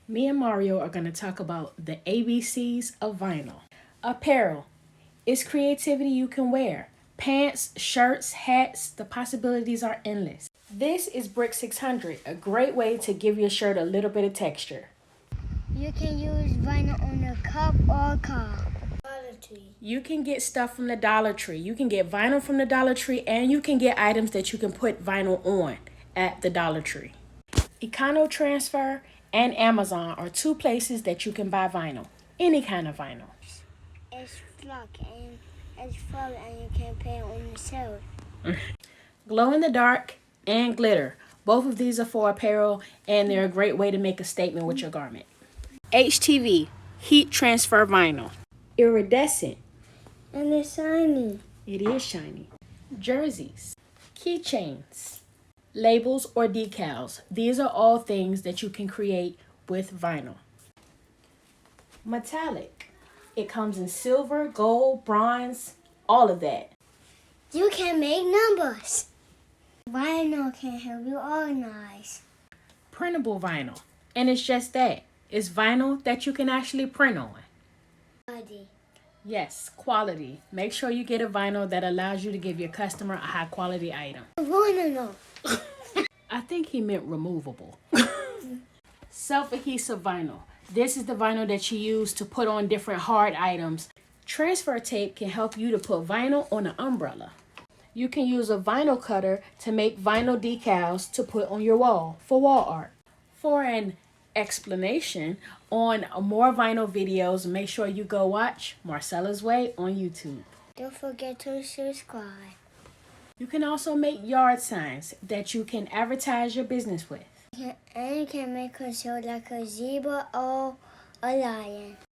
Me and Mario are going to talk about the ABCs of vinyl. Apparel. It's creativity you can wear. Pants, shirts, hats, the possibilities are endless. This is Brick 600, a great way to give your shirt a little bit of texture. You can use vinyl on a cup or car. You can get stuff from the Dollar Tree. You can get vinyl from the Dollar Tree, and you can get items that you can put vinyl on at the Dollar Tree. Econo Transfer and Amazon are two places that you can buy vinyl. Any kind of vinyl. It's flock and it's full and you can pay it on the shelf. Glow in the dark and glitter. Both of these are for apparel, and they're a great way to make a statement with your garment. HTV, heat transfer vinyl. Iridescent. And it's shiny. It is shiny. Jerseys. Keychains. Labels or decals. These are all things that you can create with vinyl. Metallic. It comes in silver, gold, bronze, all of that. You can make numbers. Vinyl can help you organize. Printable vinyl. And it's just that. It's vinyl that you can actually print on. Quality. Yes, quality. Make sure you get a vinyl that allows you to give your customer a high quality item. I wanna know. I think he meant removable. Self-adhesive vinyl. This is the vinyl that you use to put on different hard items. Transfer tape can help you to put vinyl on an umbrella. You can use a vinyl cutter to make vinyl decals to put on your wall for wall art. For an explanation on more vinyl videos, make sure you go watch Marcella's Way on YouTube. Don't forget to subscribe. You can also make yard signs that you can advertise your business with. And you can make a show like a zebra or a lion.